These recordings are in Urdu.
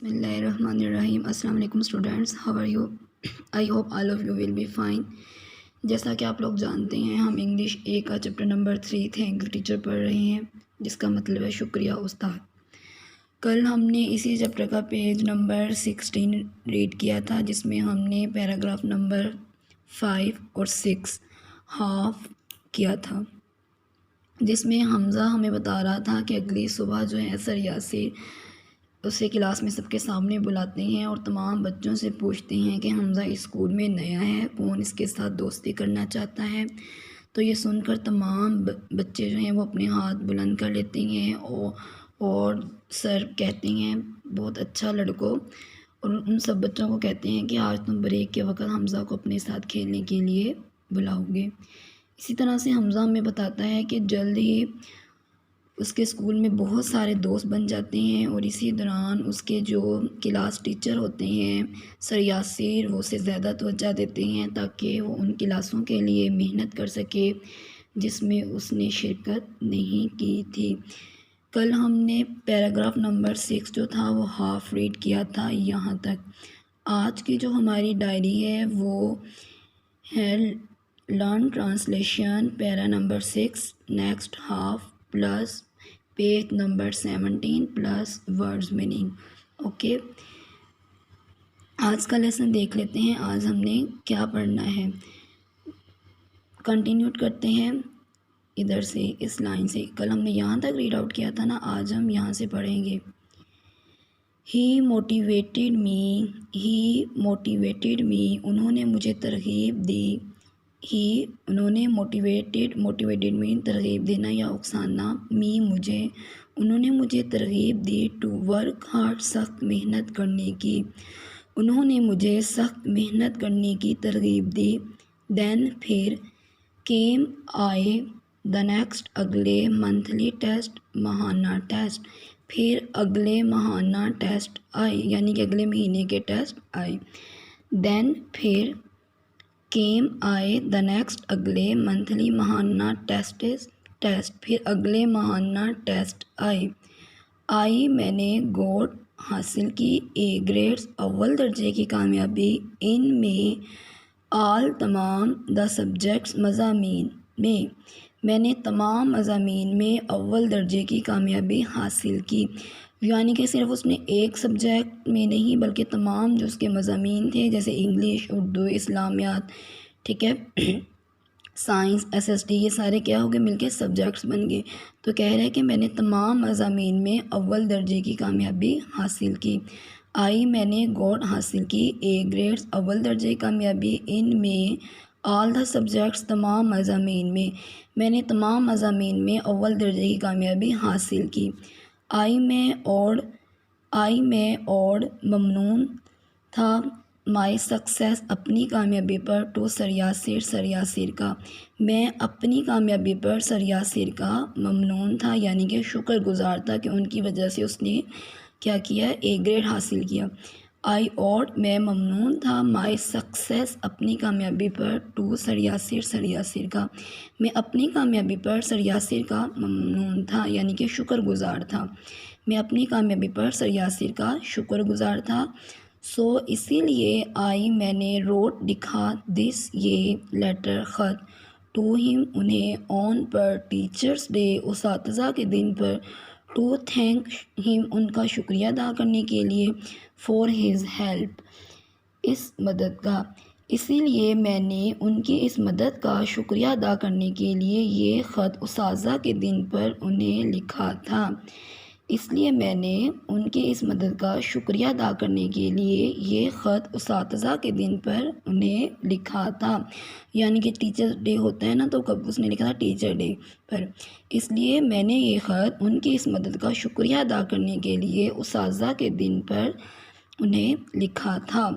بسم اللہ الرحمن الرحیم۔ السلام علیکم students, how are you? I hope all of you will be fine. جیسا کہ آپ لوگ جانتے ہیں، ہم انگلش اے کا chapter number 3 thank you teacher پڑھ رہے ہیں، جس کا مطلب ہے شکریہ استاد۔ کل ہم نے اسی چیپٹر کا پیج نمبر 16 ریڈ کیا تھا، جس میں ہم نے پیراگراف نمبر 5 اور 6 ہاف کیا تھا، جس میں حمزہ ہمیں بتا رہا تھا کہ اگلی صبح جو ہے سر یاسر اسے کلاس میں سب کے سامنے بلاتے ہیں اور تمام بچوں سے پوچھتے ہیں کہ حمزہ اسکول میں نیا ہے، کون اس کے ساتھ دوستی کرنا چاہتا ہے۔ تو یہ سن کر تمام بچے جو ہیں وہ اپنے ہاتھ بلند کر لیتے ہیں اور سر کہتے ہیں بہت اچھا لڑکوں، اور ان سب بچوں کو کہتے ہیں کہ آج تم بریک کے وقت حمزہ کو اپنے ساتھ کھیلنے کے لیے بلاؤ گے۔ اسی طرح سے حمزہ ہمیں بتاتا ہے کہ جلد ہی اس کے اسکول میں بہت سارے دوست بن جاتے ہیں، اور اسی دوران اس کے جو کلاس ٹیچر ہوتے ہیں سر یاسر، وہ اسے زیادہ توجہ دیتے ہیں تاکہ وہ ان کلاسوں کے لیے محنت کر سکے جس میں اس نے شرکت نہیں کی تھی۔ کل ہم نے پیراگراف نمبر 6 جو تھا وہ ہاف ریڈ کیا تھا یہاں تک۔ آج کی جو ہماری ڈائری ہے وہ ہے لرن ٹرانسلیشن پیرا number 6 next half plus page number 17 plus words meaning. Okay, آج کا لیسن دیکھ لیتے ہیں، آج ہم نے کیا پڑھنا ہے۔ کنٹینیو کرتے ہیں ادھر سے، اس لائن سے۔ کل ہم نے یہاں تک ریڈ آؤٹ کیا تھا نا، آج ہم یہاں سے پڑھیں گے۔ ہی موٹیویٹڈ می، انہوں نے مجھے ترغیب دی۔ انہوں نے موٹیویٹڈ می ترغیب دینا یا اکسانا، می مجھے، انہوں نے مجھے ترغیب دی ٹو ورک ہارڈ، سخت محنت کرنے کی، انہوں نے مجھے سخت محنت کرنے کی ترغیب دی۔ دین پھر، کیم آئے، دا نیکسٹ اگلے، منتھلی ٹیسٹ ماہانہ ٹیسٹ، پھر اگلے ماہانہ ٹیسٹ آئے، یعنی کہ اگلے مہینے کے ٹیسٹ آئے۔ دین پھر، کیم آئے، دا نیکسٹ اگلے، منتھلی ماہانہ ٹیسٹ، پھر اگلے ماہانہ ٹیسٹ آئے۔ آئی، میں نے گوٹ حاصل کی، اے گریڈز، اول درجے کی کامیابی، ان میں، آل تمام، دا سبجیکٹس مضامین میں نے تمام مضامین میں اول درجے کی کامیابی حاصل کی، یعنی کہ صرف اس نے ایک سبجیکٹ میں نہیں بلکہ تمام جو اس کے مضامین تھے جیسے انگلش، اردو، اسلامیات، ٹھیک ہے، سائنس، ایس ایس ٹی، یہ سارے کیا ہو گئے، مل کے سبجیکٹس بن گئے۔ تو کہہ رہے کہ میں نے تمام مضامین میں اول درجے کی کامیابی حاصل کی۔ آئی، میں نے گوٹ حاصل کی، اے گریڈز، اول درجے کی کامیابی، ان میں، آل دا سبجیکٹس، تمام مضامین میں نے تمام مضامین میں اول درجے کی کامیابی حاصل کی۔ آئی میں اور ممنون تھا، مائی سکسیس، اپنی کامیابی پر، ٹو سر یاسر کا، میں اپنی کامیابی پر سر یاسر کا ممنون تھا، یعنی کہ شکر گزار تھا کہ ان کی وجہ سے اس نے کیا کیا، اے گریڈ حاصل کیا۔ آئی اور، میں ممنون تھا، مائی سکسیس، اپنی کامیابی پر، ٹو سر یاسر کا، میں اپنی کامیابی پر سر یاسر کا ممنون تھا، یعنی کہ شکر گزار تھا، میں اپنی کامیابی پر سر یاسر کا شکر گزار تھا۔ سو اسی لیے، آئی، میں نے، روٹ لکھا، دس، یہ، لیٹر، خط، ٹو ہم، انہیں، آن پر، ٹیچرس ڈے، اساتذہ کے دن پر، ٹو تھینک ہم، ان کا شکریہ ادا کرنے کے لیے، فار ہز ہیلپ، اس مدد کا، اسی لیے میں نے ان کی اس مدد کا شکریہ ادا کرنے کے لیے یہ خط اساتذہ کے دن پر انہیں لکھا تھا، اس لیے میں نے ان کی اس مدد کا شکریہ ادا کرنے کے لیے یہ خط اساتذہ کے دن پر انہیں لکھا تھا، یعنی کہ ٹیچر ڈے ہوتا ہے نا، تو کب اس نے لکھا تھا، ٹیچر ڈے پر، اس لیے میں نے یہ خط ان کی اس مدد کا شکریہ ادا کرنے کے لیے اساتذہ کے دن پر انہیں لکھا تھا۔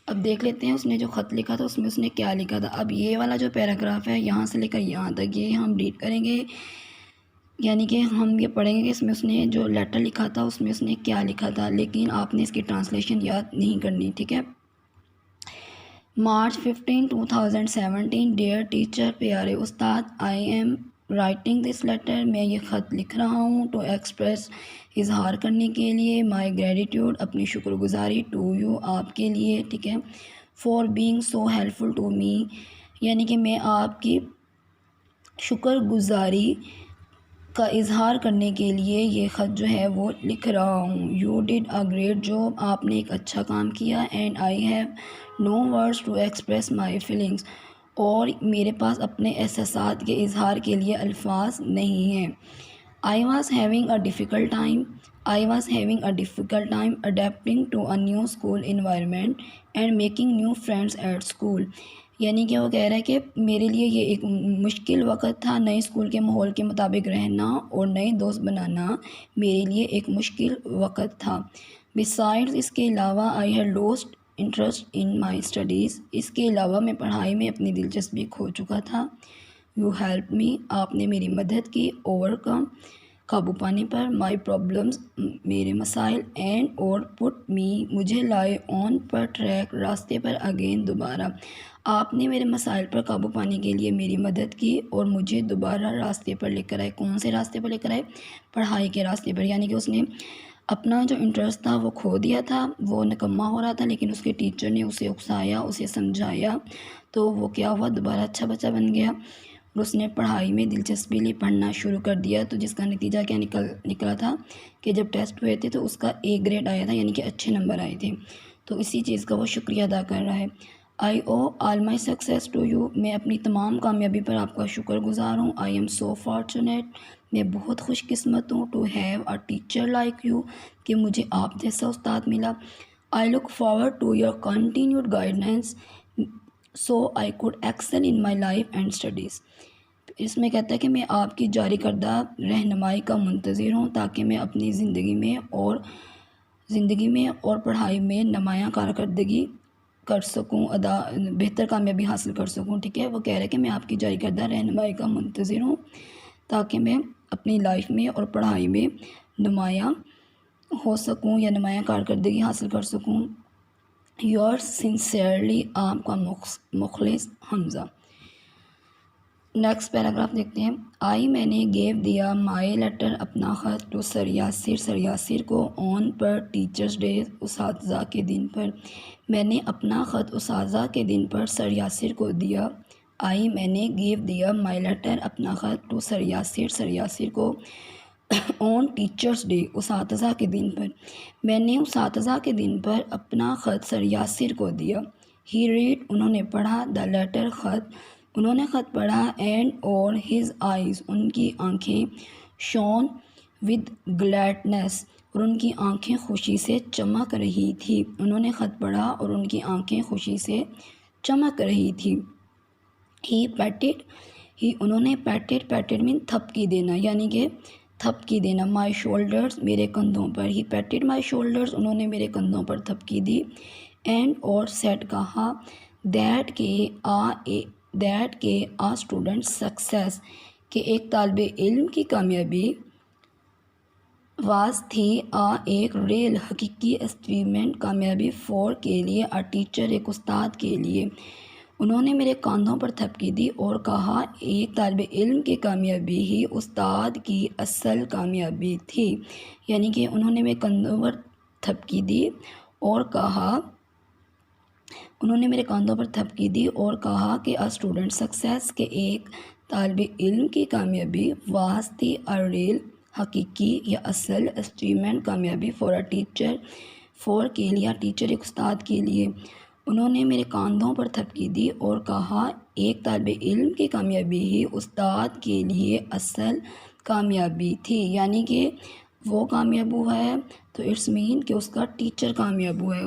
اب دیکھ لیتے ہیں اس نے جو خط لکھا تھا اس میں اس نے کیا لکھا تھا۔ اب یہ والا جو پیراگراف ہے یہاں سے لے کر یہاں تک یہ ہم ریڈ کریں گے، یعنی کہ ہم یہ پڑھیں گے کہ اس میں اس نے جو لیٹر لکھا تھا اس میں اس نے کیا لکھا تھا، لیکن آپ نے اس کی ٹرانسلیشن یاد نہیں کرنی، ٹھیک ہے۔ مارچ 15، 2017، ڈیئر ٹیچر، پیارے استاد، I am writing this letter, میں یہ خط لکھ رہا ہوں، ٹو ایکسپریس اظہار کرنے کے لیے، مائی گریٹیٹیوڈ اپنی شکر گزاری، ٹو یو آپ کے لیے، ٹھیک ہے، for being so helpful to me, یعنی کہ میں آپ کی شکر گزاری کا اظہار کرنے کے لیے یہ خط جو ہے وہ لکھ رہا ہوں. You did a great job, آپ نے ایک اچھا کام کیا. And I have no words to express my feelings, اور میرے پاس اپنے احساسات کے اظہار کے لیے الفاظ نہیں ہیں. I was having a difficult time adapting to a new school environment and making new friends at school. یعنی کہ وہ کہہ رہا ہے کہ میرے لیے یہ ایک مشکل وقت تھا، نئے اسکول کے ماحول کے مطابق رہنا اور نئے دوست بنانا میرے لیے ایک مشکل وقت تھا. Besides، اس کے علاوہ I had lost interest in my studies، اس کے علاوہ میں پڑھائی میں اپنی دلچسپی کھو چکا تھا. یو ہیلپ می، آپ نے میری مدد کی. اوور کم، قابو پانے پر. مائی پرابلمز، میرے مسائل. اینڈ اور پٹ می، مجھے لائے آن پر ٹریک، راستے پر. اگین، دوبارہ. آپ نے میرے مسائل پر قابو پانے کے لیے میری مدد کی اور مجھے دوبارہ راستے پر لے کر آئے. کون سے راستے پر لے کر آئے؟ پڑھائی کے راستے پر. یعنی کہ اس نے اپنا جو انٹرسٹ تھا وہ کھو دیا تھا، وہ نکمہ ہو رہا تھا، لیکن اس کے ٹیچر نے اسے اکسایا، اسے سمجھایا، تو وہ کیا ہوا، دوبارہ اچھا بچہ بن گیا اور اس نے پڑھائی میں دلچسپی لی، پڑھنا شروع کر دیا. تو جس کا نتیجہ کیا نکلا تھا کہ جب ٹیسٹ ہوئے تھے تو اس کا A گریڈ آیا تھا، یعنی کہ اچھے نمبر آئے تھے. تو اسی چیز کا وہ شکریہ ادا کر رہا ہے. آئی او آل مائی سکسیس ٹو یو، میں اپنی تمام کامیابی پر آپ کا شکر گزار ہوں. آئی ایم سو فارچونیٹ، میں بہت خوش قسمت ہوں. To have a teacher like you, کہ مجھے آپ جیسا استاد ملا. I look forward to your continued guidance so I could excel in my life and studies. اس میں کہتا ہے کہ میں آپ کی جاری کردہ رہنمائی کا منتظر ہوں تاکہ میں اپنی زندگی میں اور پڑھائی میں نمایاں کارکردگی کر سکوں، بہتر کامیابی حاصل کر سکوں. ٹھیک ہے، وہ کہہ رہا ہے کہ میں آپ کی جاری کردہ رہنمائی کا منتظر ہوں تاکہ میں اپنی لائف میں اور پڑھائی میں نمایاں ہو سکوں یا نمایاں کارکردگی حاصل کر سکوں. یورس سنسیئرلی، آپ کا مخلص حمزہ. نیکسٹ پیراگراف دیکھتے ہیں. میں نے گیو دیا مائی لیٹر، اپنا خط، ٹو سر یاسر کو، آن پر ٹیچرز ڈے، اساتذہ کے دن پر. میں نے اپنا خط اساتذہ کے دن پر سر یاسر کو دیا. میں نے گیو دیا مائی لیٹر، اپنا خط، ٹو سر یاسر کو، آن ٹیچرز ڈے، اساتذہ کے دن پر. میں نے اساتذہ کے دن پر اپنا خط سر یاسر کو دیا. ہی ریڈ، انہوں نے پڑھا. دا لیٹر، خط، انہوں نے خط پڑھا. اینڈ اور ہز آئیز، ان کی آنکھیں. شون ود گلیڈنس، اور ان کی آنکھیں خوشی سے چمک رہی تھی. انہوں نے خط پڑھا اور ان کی آنکھیں خوشی سے چمک رہی تھی. انہوں نے پیٹڈ مین تھپکی دینا، یعنی کہ تھپکی دینا. مائی شولڈرز، میرے کندھوں پر. ہی پیٹڈ مائی شولڈرز، انہوں نے میرے کندھوں پر تھپکی دی. اینڈ اور سیٹ، کہا. دیٹ کہ اسٹوڈنٹ سکسیس، کہ ایک طالب علم کی کامیابی. واز، تھی. ایک. ریل، حقیقی اچیومنٹ، کامیابی. فور، کے لیے. ٹیچر، ایک استاد کے لیے. انہوں نے میرے کاندھوں پر تھپکی دی اور کہا ایک طالب علم کی کامیابی ہی استاد کی اصل کامیابی تھی. یعنی کہ انہوں نے میرے کندھوں پر تھپکی دی اور کہا کہ اسٹوڈنٹ سکسیس، کہ ایک طالب علم کی کامیابی. واز، تھی. ریل، حقیقی یا اصل. اچیومنٹ، کامیابی. فور اے ٹیچر، کے لیے. ٹیچر، ایک استاد کے لیے. انہوں نے میرے کاندھوں پر تھپکی دی اور کہا ایک طالب علم کی کامیابی ہی استاد کے لیے اصل کامیابی تھی. یعنی کہ وہ کامیاب ہوا ہے تو اٹس مین کہ اس کا ٹیچر کامیاب ہوا ہے.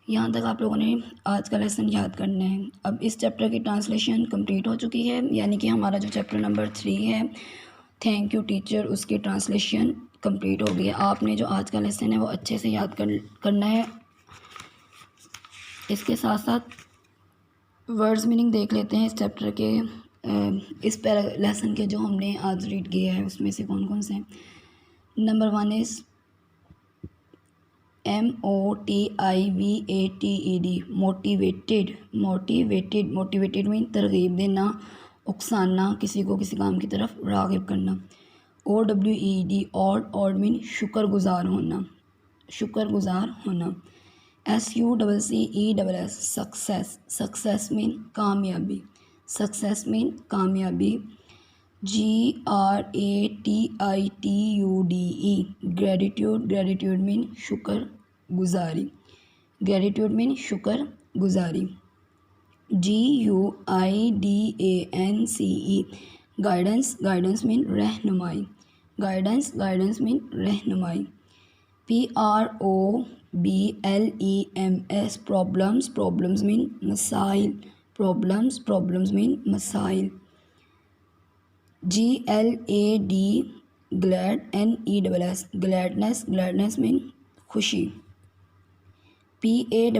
یہاں تک آپ لوگوں نے آج کا لیسن یاد کرنا ہے. اب اس چیپٹر کی ٹرانسلیشن کمپلیٹ ہو چکی ہے، یعنی کہ ہمارا جو چیپٹر نمبر 3 ہے، تھینک یو ٹیچر، اس کی ٹرانسلیشن کمپلیٹ ہو گئی ہے. آپ نے جو آج کا لیسن ہے وہ اچھے سے یاد کرنا ہے. اس کے ساتھ ساتھ ورڈز میننگ دیکھ لیتے ہیں اس چیپٹر کے، اس لیسن کے جو ہم نے آج ریڈ کیا ہے اس میں سے کون کون سے ہیں. نمبر 1 از MOTIVATED، موٹیویٹیڈ مین ترغیب دینا. اکسانا، کسی کو کسی کام کی طرف راغب کرنا. OWED اوڈ مین شکر گزار ہونا، شکر گزار ہونا. SUCCESS سکسیس، سکسیس مین کامیابی، سکسیس مین کامیابی. GRATITUDE گریٹیوڈ، گریٹیوڈ مین شکر گزاری، گریٹیوڈ مین شکر گزاری. GUIDANCE گائیڈنس، گائیڈنس مین رہنمائی، گائیڈنس، گائیڈنس مین رہنمائی. PROBLEMS پرابلمس، پرابلمس مین مسائل، پرابلمس، پرابلمس مین مسائل. GLAD گلیڈ NESS گلیڈنس، گلیڈنس مین خوشی. PATTED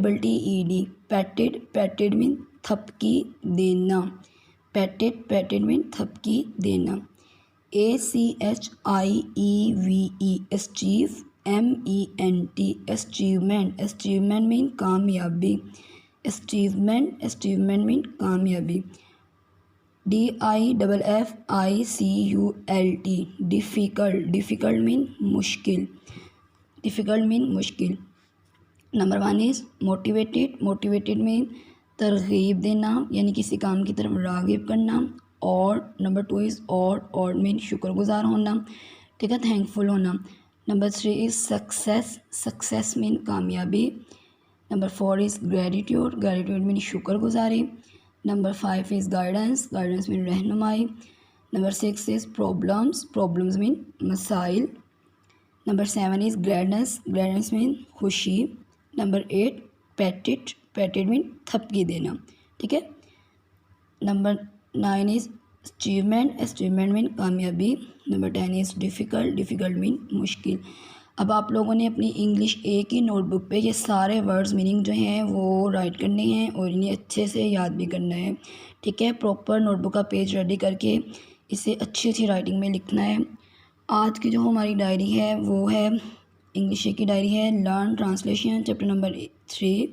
پیٹڈ، پیٹڈ مین تھپکی دینا، پیٹڈ، پیٹڈ مین تھپکی دینا. ACHIEVE achieve MENT achievement, achievement مین کامیابی، اچیومنٹ، اچیومنٹ مین کامیابی. DIFFICULT ڈیفیکلٹ، ڈیفیکلٹ مین مشکل، ڈیفیکلٹ مین مشکل. نمبر 1 از موٹیویٹیڈ، موٹیویٹیڈ مین ترغیب دینا یعنی کسی کام کی طرف راغب کرنا. اور نمبر 2 از اوڈ مین شکر گزار ہونا، ٹھیک ہے، تھینکفل ہونا. نمبر 3 از سکسیس، سکسیس مین کامیابی. نمبر 4 از گریٹیوڈ، گریٹیوڈ مین شکر گزاری. نمبر 5 از گائیڈنس، گائیڈنس مین رہنمائی. نمبر 6 از پرابلمس، پرابلمس مین مسائل. نمبر 7 از گلیڈنس، گلیڈنس مین خوشی. نمبر 8 پیٹڈ، پیٹڈ مین تھپکی دینا، ٹھیک ہے. نمبر 9 از اچیومنٹ، اچیومنٹ مین کامیابی. نمبر 10 از ڈیفیکلٹ، ڈیفیکلٹ مین مشکل. اب آپ لوگوں نے اپنی انگلش ایک ہی نوٹ بک پہ یہ سارے ورڈز میننگ جو ہیں وہ رائٹ کرنے ہیں اور انہیں اچھے سے یاد بھی کرنا ہے، ٹھیک ہے. پراپر نوٹ بک کا پیج ریڈی کر کے اسے اچھی اچھی رائٹنگ میں لکھنا ہے. آج کی جو ہماری ڈائری ہے وہ ہے انگلش کی ڈائری ہے لرن ٹرانسلیشن چیپٹر نمبر 3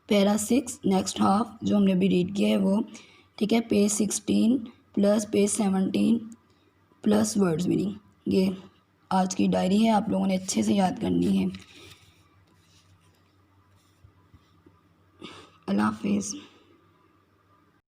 پیرا 6 نیکسٹ ہاف جو ہم نے ابھی ریڈ کیا ہے وہ، ٹھیک ہے. Page 16 plus page 17 plus words meaning. یہ آج کی ڈائری ہے، آپ لوگوں نے اچھے سے یاد کرنی ہے. اللہ حافظ.